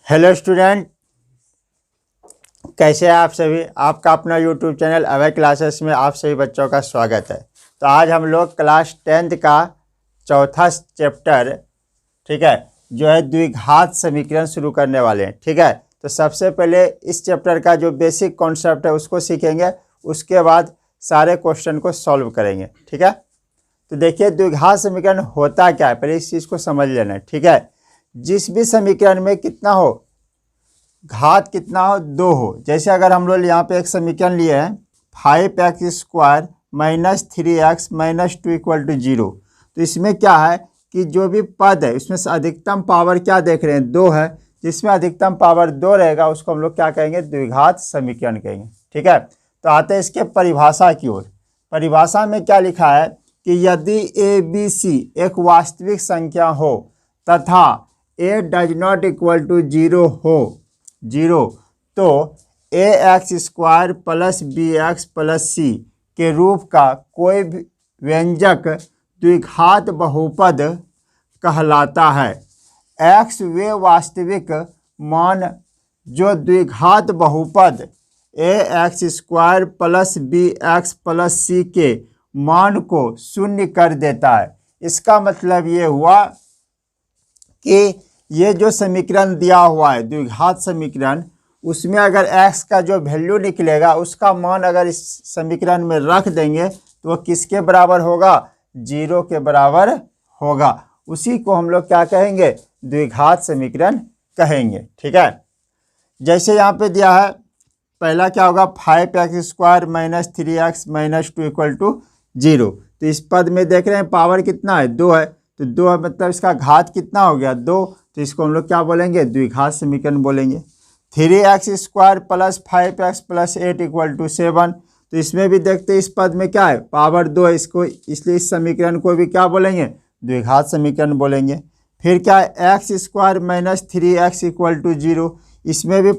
Hello student, कैसे हैं आप सभी। आपका अपना यूट्यूब चैनल अभय क्लासेस में आप सभी बच्चों का स्वागत है। तो आज हम लोग क्लास 10th का चौथा चैप्टर, ठीक है, जो है द्विघात समीकरण शुरू करने वाले हैं। ठीक है, तो सबसे पहले इस चैप्टर का जो बेसिक कॉन्सेप्ट है उसको सीखेंगे, उसके बाद सारे क्वेश्चन को सॉल्व करेंगे। ठीक है, तो देखिए द्विघात समीकरण होता क्या है, पहले इस चीज़ को समझ लेना है। ठीक है, जिस भी समीकरण में कितना हो, घात कितना हो, 2 हो। जैसे अगर हम लोग यहाँ पे एक समीकरण लिए हैं 5x² - 3x - 2 = 0, तो इसमें क्या है कि जो भी पद है उसमें से अधिकतम पावर क्या देख रहे हैं, 2 है। जिसमें अधिकतम पावर 2 रहेगा उसको हम लोग क्या कहेंगे, द्विघात समीकरण कहेंगे। ठीक है, तो आते हैं इसके परिभाषा की ओर। परिभाषा में क्या लिखा है कि यदि ABC एक वास्तविक संख्या हो तथा A does not equal to 0 हो, 0, तो ax² + bx + c के रूप का कोई भी व्यंजक द्विघात बहुपद कहलाता है। x वे वास्तविक मान जो द्विघात बहुपद ax² + bx + c के मान को शून्य कर देता है। इसका मतलब ये हुआ कि ये जो समीकरण दिया हुआ है द्विघात समीकरण, उसमें अगर x का जो वैल्यू निकलेगा उसका मान अगर इस समीकरण में रख देंगे तो वो किसके बराबर होगा, 0 के बराबर होगा। उसी को हम लोग क्या कहेंगे, द्विघात समीकरण कहेंगे। ठीक है, जैसे यहाँ पे दिया है, पहला क्या होगा, 5x² - 3x - 2 = 0। तो इस पद में देख रहे हैं पावर कितना है, 2 है, तो 2 मतलब इसका घात कितना हो गया, 2, तो इसको हम लोग क्या बोलेंगे, द्विघात समीकरण बोलेंगे। 3x² + 5x + 8 = 7, तो इसमें भी देखते हैं इस पद में क्या है, पावर 2 है, इसको इसलिए इस समीकरण को भी क्या बोलेंगे, द्विघात समीकरण बोलेंगे। फिर क्या है, x² - 3x = 0, इसमें भी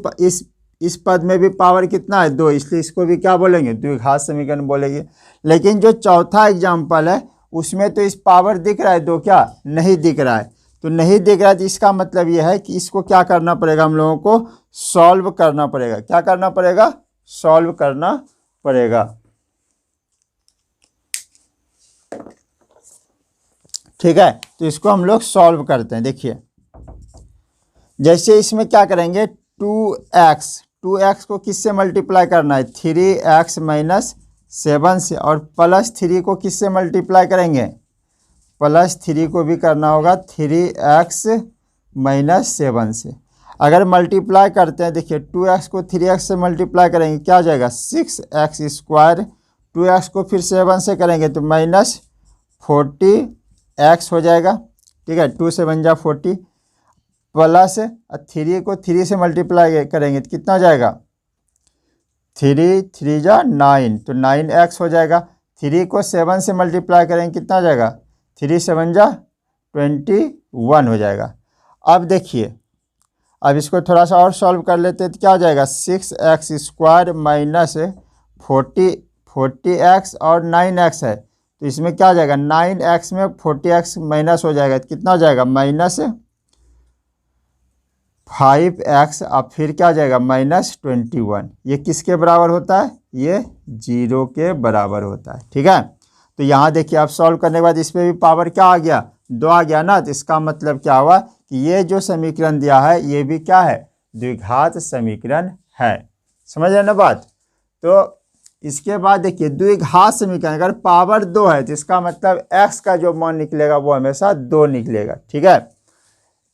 इस पद में भी पावर कितना है, 2, इसलिए इसको भी क्या बोलेंगे, द्विघात समीकरण बोलेंगे। लेकिन जो चौथा एग्जाम्पल है उसमें तो इस पावर दिख रहा है 2, क्या नहीं दिख रहा है, तो नहीं दिख रहा है, तो इसका मतलब यह है कि इसको क्या करना पड़ेगा, हम लोगों को सॉल्व करना पड़ेगा। क्या करना पड़ेगा, सॉल्व करना पड़ेगा। ठीक है, तो इसको हम लोग सॉल्व करते हैं। देखिए जैसे इसमें क्या करेंगे, 2x को किससे मल्टीप्लाई करना है, 3x - 7 से, और +3 को किससे मल्टीप्लाई करेंगे, +3 को भी करना होगा 3x - 7 से। अगर मल्टीप्लाई करते हैं, देखिए 2x को 3x से मल्टीप्लाई करेंगे क्या हो जाएगा, 6x², 2x को फिर 7 से करेंगे तो -40x हो जाएगा। ठीक है, 2 7 जा 40, प्लस 3 को 3 से मल्टीप्लाई करेंगे तो कितना हो जाएगा, 3 3 जा 9, तो 9x हो जाएगा। 3 को 7 से मल्टीप्लाई करेंगे कितना हो जाएगा, 3 7 जा 21 हो जाएगा। अब देखिए, अब इसको थोड़ा सा और सॉल्व कर लेते हैं तो क्या हो जाएगा, 6x² - 40x और 9x है, तो इसमें क्या हो जाएगा, 9x में 40x माइनस हो जाएगा तो कितना हो जाएगा, -5x, अब फिर क्या हो जाएगा, -21। ये किसके बराबर होता है, ये 0 के बराबर होता है। ठीक है, तो यहाँ देखिए आप सॉल्व करने के बाद इसमें भी पावर क्या आ गया, 2 आ गया ना, तो इसका मतलब क्या हुआ कि ये जो समीकरण दिया है ये भी क्या है, द्विघात समीकरण है। समझ रहे ना बात। तो इसके बाद देखिए द्विघात समीकरण अगर पावर 2 है तो इसका मतलब x का जो मान निकलेगा वो हमेशा 2 निकलेगा। ठीक है,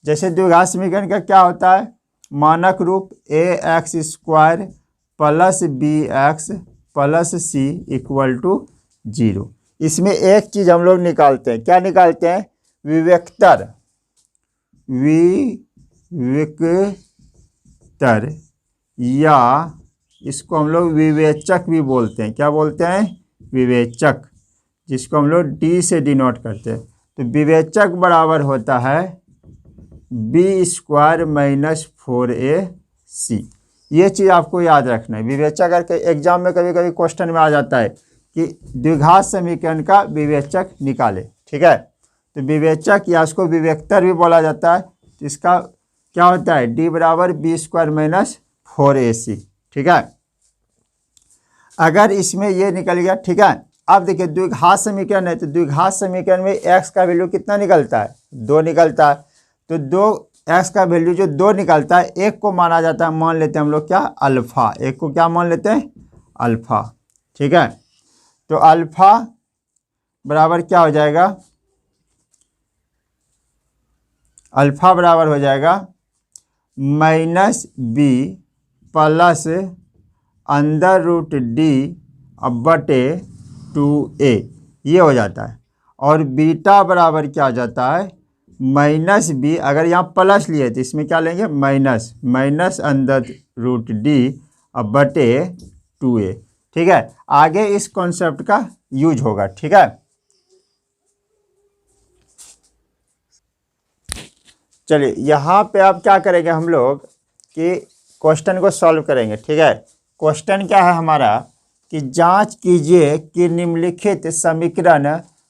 जैसे द्विघात समीकरण का क्या होता है, मानक रूप ax² + bx + c = 0। इसमें एक चीज़ हम लोग निकालते हैं, क्या निकालते हैं, विवेक्तर या इसको हम लोग विवेचक भी बोलते हैं। क्या बोलते हैं, विवेचक, जिसको हम लोग d से डिनोट करते हैं। तो विवेचक बराबर होता है b² - 4ac। ये चीज़ आपको याद रखना है। विवेचक अगर एग्जाम में कभी कभी क्वेश्चन में आ जाता है कि द्विघात समीकरण का विवेचक निकाले। ठीक है, तो विवेचक या उसको विवेक्तर भी बोला जाता है। तो इसका क्या होता है, डी बराबर बी स्क्वायर माइनस 4ac। ठीक है, अगर इसमें ये निकल गया, ठीक है। अब देखिए द्विघात समीकरण है, तो द्विघात समीकरण में x का वैल्यू कितना निकलता है, 2 निकलता है। तो 2x का वैल्यू जो 2 निकलता है, एक को माना जाता है, मान लेते हैं हम लोग क्या, अल्फा। एक को क्या मान लेते हैं, अल्फा। ठीक है, तो अल्फा बराबर क्या हो जाएगा, अल्फा बराबर हो जाएगा minus B plus under root D बटे 2a, ये हो जाता है। और बीटा बराबर क्या हो जाता है, माइनस बी, अगर यहाँ प्लस लिए तो इसमें क्या लेंगे, माइनस अंडर रूट डी बटे 2a। ठीक है, आगे इस कॉन्सेप्ट का यूज होगा। ठीक है, चलिए यहाँ पे आप क्या करेंगे हम लोग कि क्वेश्चन को सॉल्व करेंगे। ठीक है, क्वेश्चन क्या है हमारा कि जांच कीजिए कि निम्नलिखित समीकरण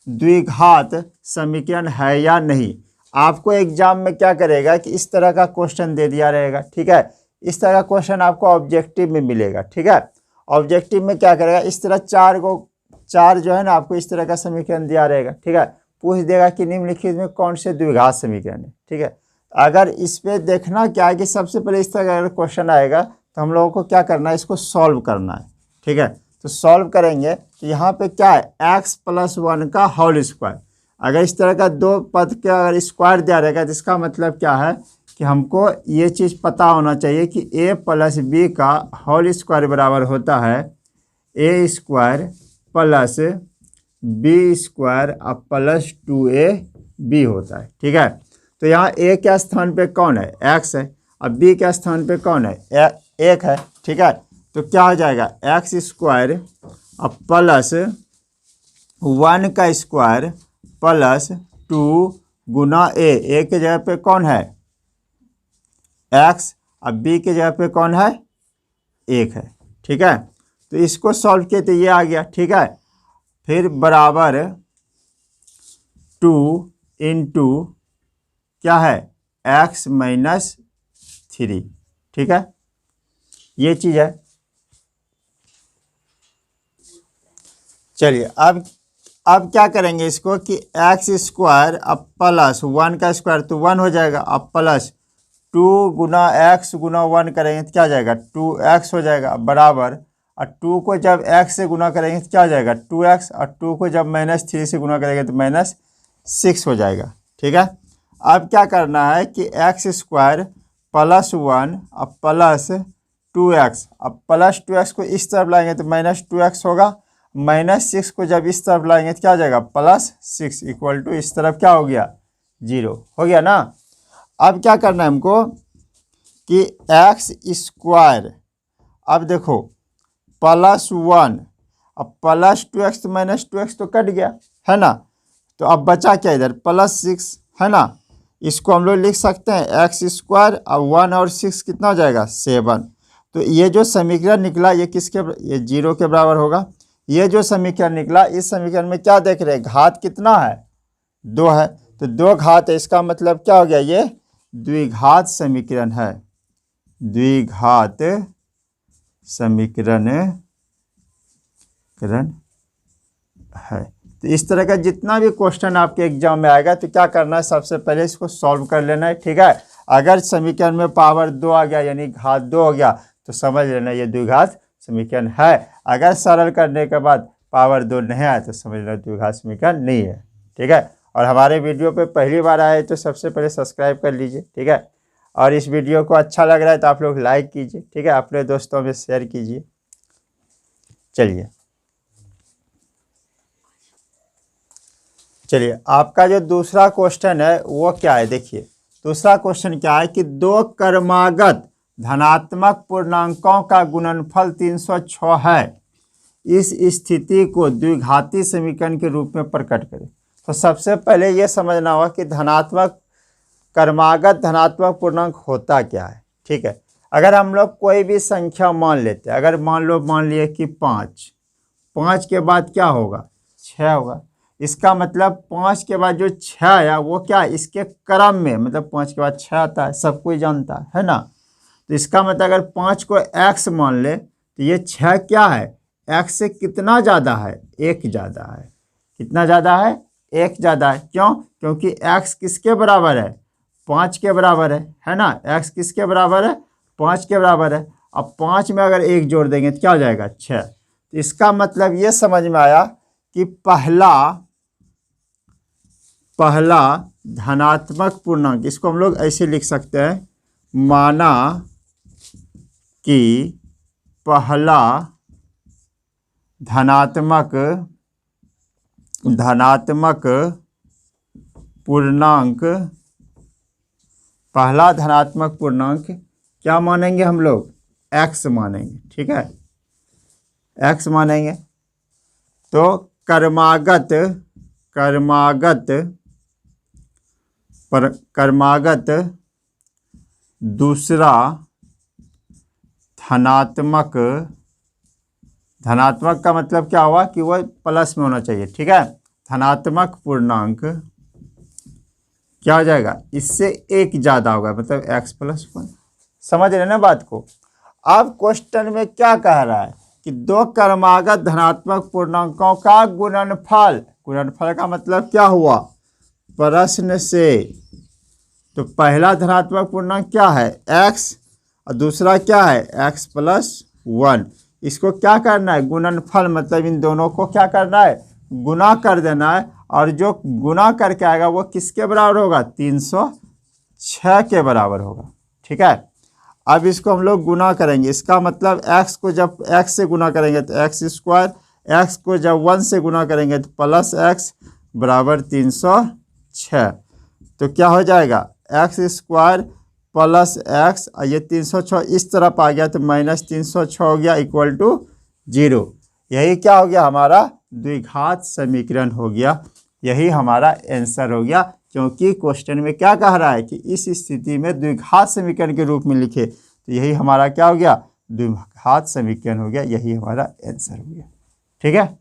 द्विघात समीकरण है या नहीं। आपको एग्जाम में क्या करेगा कि इस तरह का क्वेश्चन दे दिया रहेगा। ठीक है, इस तरह का क्वेश्चन आपको ऑब्जेक्टिव में मिलेगा। ठीक है, ऑब्जेक्टिव में क्या करेगा, इस तरह चार जो है ना, आपको इस तरह का समीकरण दिया रहेगा। ठीक है, पूछ देगा कि निम्नलिखित में कौन से द्विघात समीकरण है। ठीक है, अगर इस पे देखना क्या है कि सबसे पहले इस तरह का अगर क्वेश्चन आएगा तो हम लोगों को क्या करना है, इसको सॉल्व करना है। ठीक है, तो सॉल्व करेंगे तो यहाँ पे क्या है, x + 1 का होल स्क्वायर। अगर इस तरह का दो पद का अगर स्क्वायर दिया रहेगा तो इसका मतलब क्या है कि हमको ये चीज़ पता होना चाहिए कि a + b का होल स्क्वायर बराबर होता है a² + b² प्लस 2ab होता है। ठीक है, तो यहाँ a के स्थान पे कौन है, x है, अब b के स्थान पे कौन है, 1 है। ठीक है, तो क्या हो जाएगा, x² प्लस 1 का स्क्वायर प्लस 2 गुना a के जगह पे कौन है, x, अब b के जगह पे कौन है, 1 है। ठीक है, तो इसको सॉल्व किए तो ये आ गया। ठीक है, फिर बराबर 2 इंटू क्या है, x - 3। ठीक है, ये चीज़ है। चलिए अब क्या करेंगे इसको कि x² अब प्लस 1 का स्क्वायर तो 1 हो जाएगा, अब प्लस 2 गुना x गुना 1 करेंगे तो क्या हो जाएगा, 2x हो जाएगा, बराबर, और 2 को जब x से गुना करेंगे तो क्या हो जाएगा, 2x, और 2 को जब -3 से गुना करेंगे तो -6 हो जाएगा। ठीक है, अब क्या करना है कि x² + 1 अब प्लस 2x, अब प्लस 2x को इस तरफ लाएंगे तो -2x होगा, -6 को जब इस तरफ लाएंगे तो क्या हो जाएगा, +6 इक्वल टू इस तरफ क्या हो गया, 0 हो गया ना। अब क्या करना है हमको कि x², अब देखो +1 अब प्लस 2x तो -2x तो कट गया है ना, तो अब बचा क्या इधर, +6 है ना। इसको हम लोग लिख सकते हैं x², अब 1 और 6 कितना हो जाएगा, 7। तो ये जो समीकरण निकला ये किसके, ये 0 के बराबर होगा। ये जो समीकरण निकला, इस समीकरण में क्या देख रहे हैं, घात कितना है, 2 है, तो 2 घात है, इसका मतलब क्या हो गया, ये द्विघात समीकरण है, द्विघात समीकरण है। तो इस तरह का जितना भी क्वेश्चन आपके एग्जाम में आएगा तो क्या करना है, सबसे पहले इसको सॉल्व कर लेना है। ठीक है, अगर समीकरण में पावर 2 आ गया यानी घात 2 हो गया तो समझ लेना ये द्विघात समीकरण है। अगर सरल करने के बाद पावर 2 नहीं आया तो समझ लेना द्विघात समीकरण नहीं है। ठीक है, और हमारे वीडियो पे पहली बार आए तो सबसे पहले सब्सक्राइब कर लीजिए। ठीक है, और इस वीडियो को अच्छा लग रहा है तो आप लोग लाइक कीजिए। ठीक है, अपने दोस्तों में शेयर कीजिए। चलिए आपका जो दूसरा क्वेश्चन है वो क्या है, देखिए दूसरा क्वेश्चन क्या है कि 2 क्रमागत धनात्मक पूर्णांकों का गुणनफल 306 है, इस स्थिति को द्विघाती समीकरण के रूप में प्रकट करें। तो सबसे पहले ये समझना होगा कि क्रमागत धनात्मक पूर्णांक होता क्या है। ठीक है, अगर हम लोग कोई भी संख्या मान लेते हैं, अगर मान लिए कि 5 के बाद क्या होगा, 6 होगा। इसका मतलब 5 के बाद जो 6 आया वो क्या, इसके क्रम में, मतलब 5 के बाद 6 आता है, सब कोई जानता है ना। तो इसका मतलब अगर 5 को x मान ले तो ये 6 क्या है, x से कितना ज़्यादा है, 1 ज़्यादा है। कितना ज़्यादा है, 1 ज़्यादा है। क्यों, क्योंकि x किसके बराबर है, 5 के बराबर है ना। x किसके बराबर है, 5 के बराबर है। अब 5 में अगर 1 जोड़ देंगे तो क्या हो जाएगा, 6। तो इसका मतलब ये समझ में आया कि पहला धनात्मक पूर्णांक, इसको हम लोग ऐसे लिख सकते हैं, माना कि पहला धनात्मक पूर्णांक, पहला धनात्मक पूर्णांक क्या मानेंगे हम लोग, x मानेंगे। ठीक है, x मानेंगे। तो क्रमागत दूसरा धनात्मक का मतलब क्या हुआ कि वह प्लस में होना चाहिए। ठीक है, धनात्मक पूर्णांक क्या हो जाएगा, इससे 1 ज़्यादा होगा, मतलब x + 1। समझ रहे ना बात को। अब क्वेश्चन में क्या कह रहा है कि दो क्रमागत धनात्मक पूर्णांकों का गुणनफल का मतलब क्या हुआ प्रश्न से। तो पहला धनात्मक पूर्णांक क्या है, x, और दूसरा क्या है, x + 1। इसको क्या करना है, गुणनफल, मतलब इन दोनों को क्या करना है, गुना कर देना है। और जो गुना करके आएगा वो किसके बराबर होगा, 306 के बराबर होगा। ठीक है, अब इसको हम लोग गुना करेंगे। इसका मतलब x को जब x से गुना करेंगे तो x², x को जब 1 से गुना करेंगे तो +x बराबर 306। तो क्या हो जाएगा, x² + x, और ये 306 इस तरफ आ गया तो -306 हो गया, = 0। यही क्या हो गया, हमारा द्विघात समीकरण हो गया। यही हमारा आंसर हो गया, क्योंकि क्वेश्चन में क्या कह रहा है कि इस स्थिति में द्विघात समीकरण के रूप में लिखे। तो यही हमारा क्या हो गया, द्विघात समीकरण हो गया। यही हमारा आंसर हो गया। ठीक है,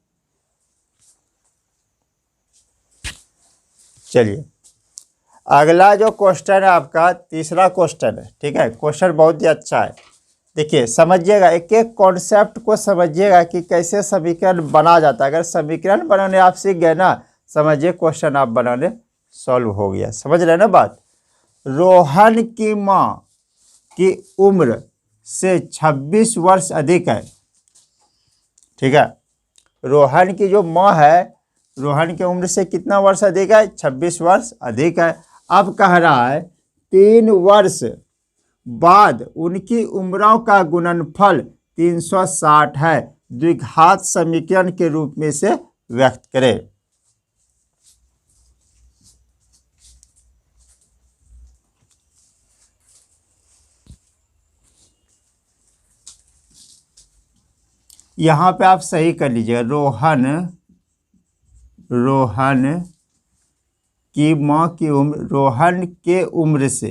चलिए अगला जो क्वेश्चन है आपका तीसरा क्वेश्चन है। ठीक है, क्वेश्चन बहुत ही अच्छा है। देखिए समझिएगा, एक एक कॉन्सेप्ट को समझिएगा कि कैसे समीकरण बना जाता है। अगर समीकरण बनाने आप सीख गए ना, समझिए क्वेश्चन आप बनाने सॉल्व हो गया। समझ रहे ना बात। रोहन की माँ की उम्र से 26 वर्ष अधिक है। ठीक है, रोहन की जो माँ है, रोहन की उम्र से कितना वर्ष अधिक है, 26 वर्ष अधिक है। अब कह रहा है 3 वर्ष बाद उनकी उम्रों का गुणनफल 360 है, द्विघात समीकरण के रूप में इसे व्यक्त करें। यहाँ पे आप सही कर लीजिएगा, रोहन की माँ की उम्र, रोहन के उम्र से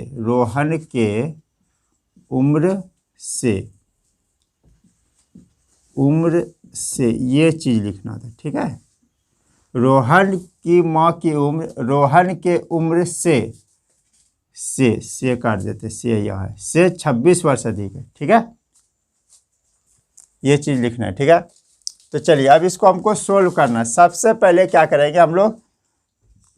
ये चीज़ लिखना था। ठीक है, रोहन की माँ की उम्र, रोहन के उम्र से काट देते, से यह है, से 26 वर्ष अधिक है। ठीक है, ये चीज़ लिखना है। ठीक है, तो चलिए अब इसको हमको सोल्व करना है। सबसे पहले क्या करेंगे हम लोग,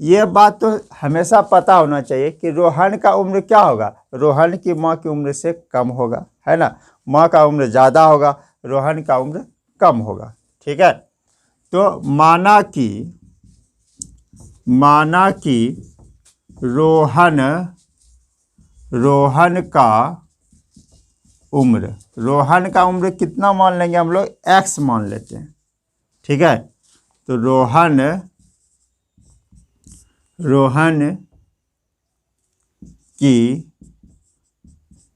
ये बात तो हमेशा पता होना चाहिए कि रोहन का उम्र क्या होगा, रोहन की माँ की उम्र से कम होगा, है ना। माँ का उम्र ज़्यादा होगा, रोहन का उम्र कम होगा। ठीक है, तो माना कि रोहन का उम्र कितना मान लेंगे हम लोग, x मान लेते हैं। ठीक है, तो रोहन की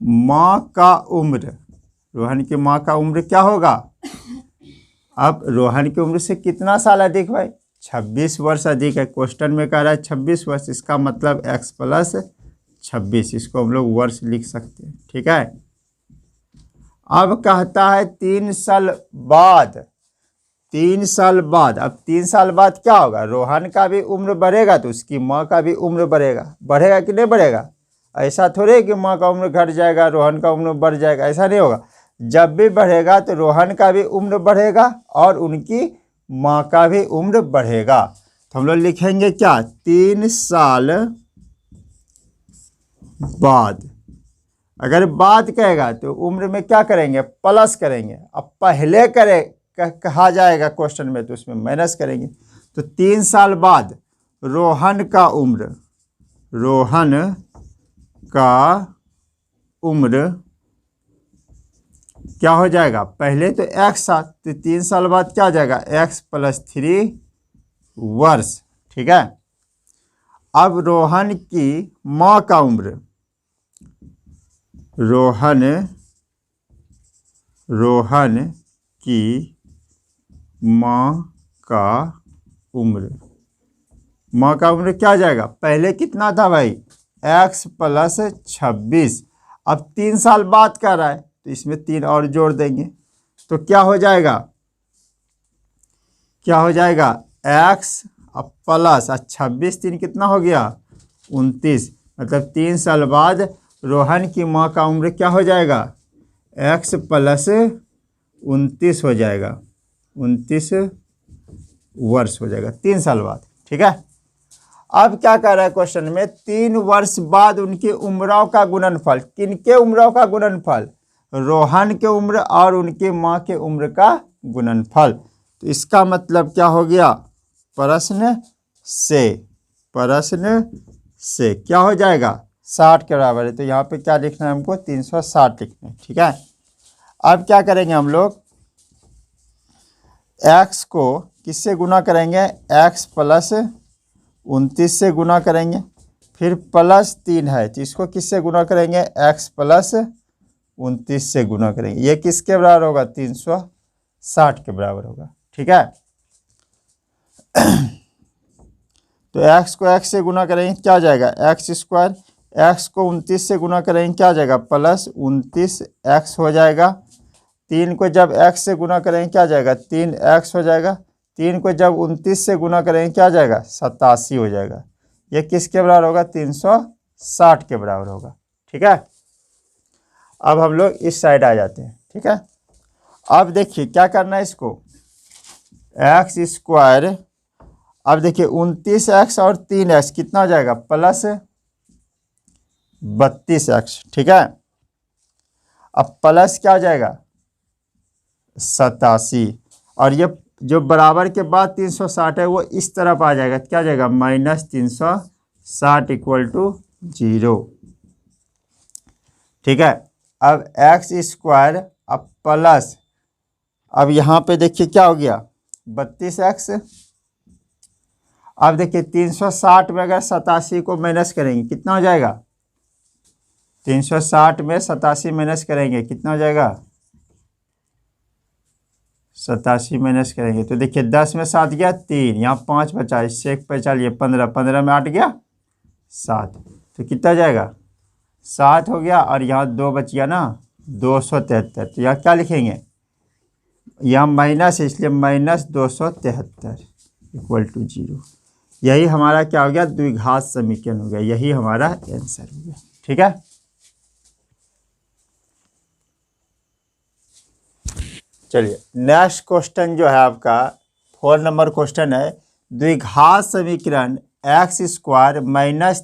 माँ का उम्र, रोहन की माँ का उम्र क्या होगा, अब रोहन की उम्र से कितना साल अधिक भाई, 26 वर्ष अधिक है। क्वेश्चन में कह रहा है 26 वर्ष, इसका मतलब x + 26, इसको हम लोग वर्ष लिख सकते हैं। ठीक है, अब कहता है 3 साल बाद 3 साल बाद, अब 3 साल बाद क्या होगा, रोहन का भी उम्र बढ़ेगा तो उसकी माँ का भी उम्र बढ़ेगा। बढ़ेगा कि नहीं बढ़ेगा? ऐसा थोड़े है कि माँ का उम्र घट जाएगा रोहन का उम्र बढ़ जाएगा, ऐसा नहीं होगा। जब भी बढ़ेगा तो रोहन का भी उम्र बढ़ेगा और उनकी माँ का भी उम्र बढ़ेगा। तो हम लोग लिखेंगे क्या, 3 साल बाद। अगर बाद कहेगा तो उम्र में क्या करेंगे, प्लस करेंगे। अब पहले कहा जाएगा क्वेश्चन में तो उसमें माइनस करेंगे। तो 3 साल बाद रोहन का उम्र क्या हो जाएगा, पहले तो x था तो 3 साल बाद क्या हो जाएगा, x + 3 वर्ष। ठीक है। अब रोहन की माँ का उम्र, रोहन की माँ का उम्र क्या हो जाएगा, पहले कितना था भाई, x + 26। अब 3 साल बाद का रहा है तो इसमें 3 और जोड़ देंगे तो क्या हो जाएगा, x प्लस 26 3 कितना हो गया, 29। मतलब 3 साल बाद रोहन की माँ का उम्र क्या हो जाएगा, x + 29 हो जाएगा, 29 वर्ष हो जाएगा 3 साल बाद। ठीक है। अब क्या कह रहा है क्वेश्चन में, 3 वर्ष बाद उनकी उम्रों का गुणनफल। किनके उम्रों का गुणनफल, रोहन के उम्र और उनकी माँ के उम्र का गुणनफल। तो इसका मतलब क्या हो गया, प्रश्न से क्या हो जाएगा, 60 के बराबर है। तो यहाँ पे क्या लिखना है हमको, 360 लिखना है। ठीक है। अब क्या करेंगे हम लोग, x को किससे गुना करेंगे, x + 29 से गुना करेंगे, फिर +3 है तो इसको किससे गुना करेंगे, x + 29 से गुना करेंगे। ये किसके बराबर होगा, 360 के बराबर होगा। ठीक है। तो x को x से गुना करेंगे क्या आ जाएगा, x²। x को 29 से गुना करेंगे क्या आ जाएगा, +29x हो जाएगा। 3 को जब x से गुना करेंगे क्या आ जाएगा, 3x हो जाएगा। 3 को जब 29 से गुना करेंगे क्या आ जाएगा, 87 हो जाएगा। ये किसके बराबर होगा, 360 के बराबर होगा। ठीक है। अब हम लोग इस साइड आ जाते हैं। ठीक है। अब देखिए क्या करना है इसको, x²। अब देखिए 29x और 3x कितना हो जाएगा, +32x। ठीक है। अब प्लस क्या हो जाएगा, 87। और ये जो बराबर के बाद 360 है वो इस तरफ आ जाएगा, क्या आ जाएगा, -360 = 0। ठीक है। अब x², अब प्लस, अब यहाँ पे देखिए क्या हो गया, 32x। अब देखिए 360 में अगर 87 को माइनस करेंगे कितना हो जाएगा, 360 में 87 माइनस करेंगे कितना हो जाएगा, 87 माइनस करेंगे तो देखिए 10 में 7 गया 3, यहाँ 5 बचा, इससे 1 बचा लिए 15, 15 में 8 गया 7, तो कितना जाएगा 7 हो गया। और यहाँ 2 बच गया ना, 273। तो यहाँ क्या लिखेंगे, यहाँ माइनस है इसलिए -273 = 0। यही हमारा क्या हो गया, द्विघात समीकरण हो गया। यही हमारा आंसर हो गया। ठीक है। चलिए नेक्स्ट क्वेश्चन जो है आपका 4 नंबर क्वेश्चन है, द्विघात समीकरण x² -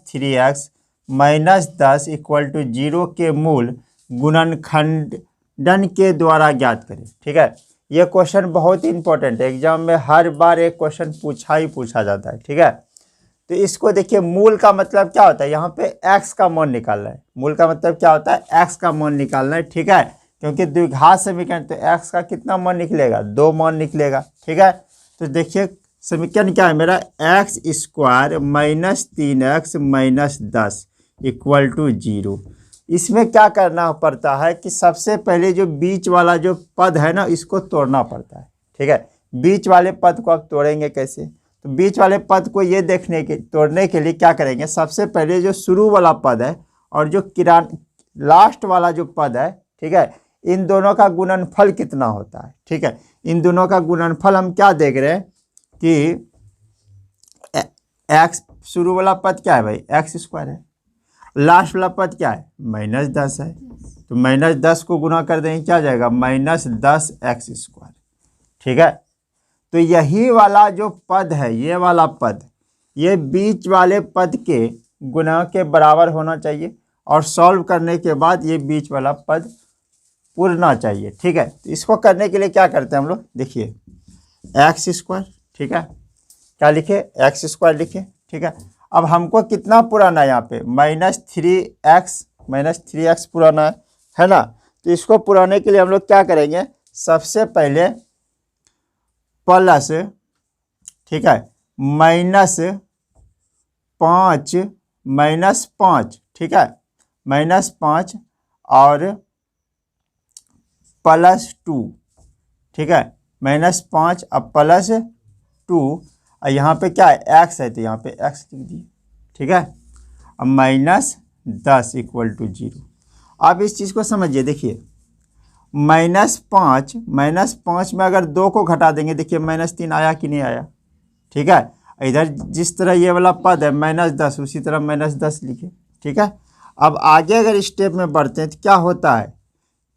3x - 10 = 0 के मूल गुणनखंडन के द्वारा ज्ञात करें। ठीक है। ये क्वेश्चन बहुत इंपॉर्टेंट है, एग्जाम में हर बार एक क्वेश्चन पूछा जाता है। ठीक है। तो इसको देखिए, मूल का मतलब क्या होता है, यहाँ पे x का मान निकालना है। मूल का मतलब क्या होता है, x का मान निकालना है। ठीक है। क्योंकि द्विघात समीकरण तो x का कितना मान निकलेगा, 2 मान निकलेगा। ठीक है। तो देखिए समीकरण क्या है मेरा, x² - 3x - 10 = 0। इसमें क्या करना पड़ता है कि सबसे पहले जो बीच वाला जो पद है ना, इसको तोड़ना पड़ता है। ठीक है। बीच वाले पद को आप तोड़ेंगे कैसे, तो बीच वाले पद को ये तोड़ने के लिए क्या करेंगे, सबसे पहले जो शुरू वाला पद है और जो लास्ट वाला जो पद है, ठीक है, इन दोनों का गुणनफल कितना होता है। ठीक है। इन दोनों का गुणनफल हम क्या देख रहे हैं कि एक्स शुरू वाला पद क्या है भाई, एक्स स्क्वायर है, लास्ट वाला पद क्या है, -10 है, तो -10 को गुना कर देंगे क्या जाएगा, -10 एक्स स्क्वायर। ठीक है, तो यही वाला जो पद है, ये वाला पद, ये बीच वाले पद के गुना के बराबर होना चाहिए और सॉल्व करने के बाद ये बीच वाला पद पूरना चाहिए। ठीक है, तो इसको करने के लिए क्या करते हैं हम लोग, देखिए एक्स स्क्वायर, ठीक है, क्या लिखे, एक्स स्क्वायर लिखे। ठीक है, अब हमको कितना पुराना है यहाँ पे, -3x पुराना है ना। तो इसको पुराने के लिए हम लोग क्या करेंगे, सबसे पहले प्लस, ठीक है, -5 ठीक है, -5 और +2, ठीक है, -5 अब +2 और यहाँ पे क्या है, एक्स है, तो यहाँ पे एक्स लिख दिए। ठीक है, अब -10 = 0। अब इस चीज़ को समझिए, देखिए -5 में अगर 2 को घटा देंगे, देखिए -3 आया कि नहीं आया। ठीक है, इधर जिस तरह ये वाला पद है -10, उसी तरह -10 लिखे। ठीक है, अब आगे अगर स्टेप में बढ़ते हैं तो क्या होता है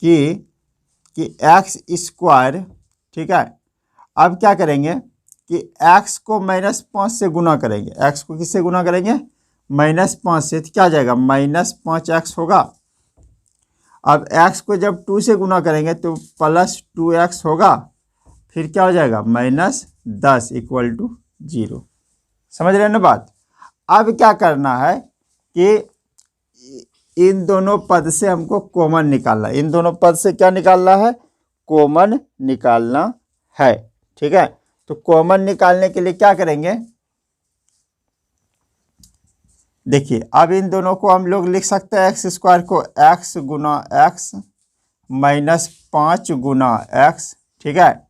कि एक्स स्क्वायर, ठीक है, अब क्या करेंगे कि x को -5 से गुना करेंगे, x को किससे गुना करेंगे, -5 से, तो क्या जाएगा, -5x होगा। अब x को जब 2 से गुना करेंगे तो +2x होगा, फिर क्या हो जाएगा, -10 = 0। समझ रहे हैं ना बात। अब क्या करना है कि इन दोनों पद से हमको कॉमन निकालना है, इन दोनों पद से क्या निकालना है, कॉमन निकालना है। ठीक है, तो कॉमन निकालने के लिए क्या करेंगे, देखिए अब इन दोनों को हम लोग लिख सकते हैं, एक्स स्क्वायर को x गुना x -5 गुना x, ठीक है,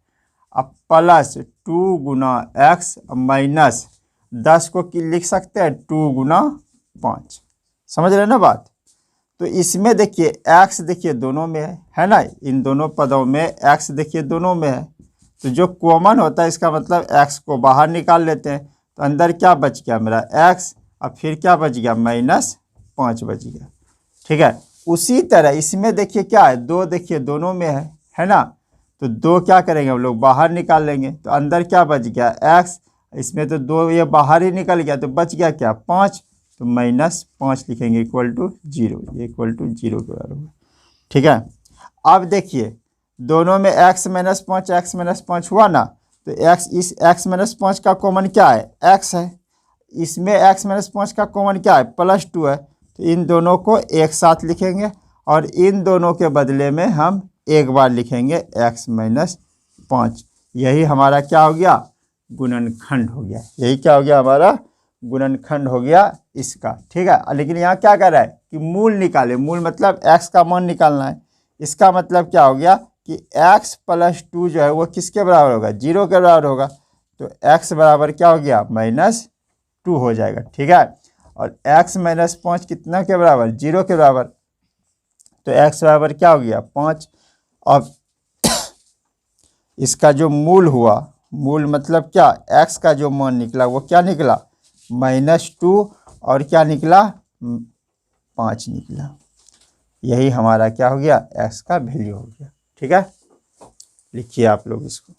अब +2 गुना x -10 को लिख सकते हैं 2 गुना 5। समझ रहे हैं ना बात। तो इसमें देखिए x देखिए दोनों में है ना, इन दोनों पदों में x देखिए दोनों में है, तो जो कॉमन होता है इसका मतलब x को बाहर निकाल लेते हैं, तो अंदर क्या बच गया मेरा x, अब फिर क्या बच गया, -5 बच गया। ठीक है, उसी तरह इसमें देखिए क्या है, 2 देखिए दोनों में है ना, तो 2 क्या करेंगे हम लोग बाहर निकाल लेंगे, तो अंदर क्या बच गया, x, इसमें तो 2 ये बाहर ही निकल गया, तो बच गया क्या, 5, तो -5 लिखेंगे = 0, ये = 0 के बराबर होगा। ठीक है, अब देखिए दोनों में x -5 हुआ ना, तो इस x -5 का कॉमन क्या है, x है, इसमें x -5 का कॉमन क्या है, +2 है, तो इन दोनों को एक साथ लिखेंगे और इन दोनों के बदले में हम एक बार लिखेंगे x -5। यही हमारा क्या हो गया, गुणनखंड हो गया, यही क्या हो गया, हमारा गुणनखंड हो गया इसका। ठीक है, लेकिन यहाँ क्या कर रहा है कि मूल निकाले, मूल मतलब x का मान निकालना है। इसका मतलब क्या हो गया कि x +2 जो है वो किसके बराबर होगा, 0 के बराबर होगा, तो x बराबर क्या हो गया, -2 हो जाएगा। ठीक है, और x -5 कितना के बराबर, 0 के बराबर, तो x बराबर क्या हो गया, 5। अब इसका जो मूल हुआ, मूल मतलब क्या, x का जो मान निकला वो क्या निकला, -2 और क्या निकला, 5 निकला। यही हमारा क्या हो गया, x का वैल्यू हो गया। ठीक है, लिखिए आप लोग इसको।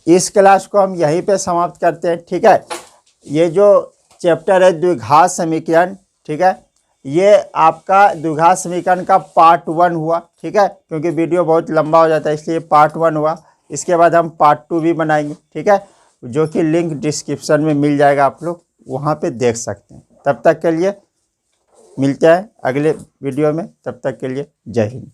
इस क्लास को हम यहीं पे समाप्त करते हैं। ठीक है, ये जो चैप्टर है द्विघात समीकरण, ठीक है, ये आपका द्विघात समीकरण का पार्ट 1 हुआ। ठीक है, क्योंकि वीडियो बहुत लंबा हो जाता है इसलिए पार्ट 1 हुआ। इसके बाद हम पार्ट 2 भी बनाएंगे। ठीक है, जो कि लिंक डिस्क्रिप्शन में मिल जाएगा, आप लोग वहाँ पे देख सकते हैं। तब तक के लिए मिलते हैं अगले वीडियो में, तब तक के लिए जय हिंद।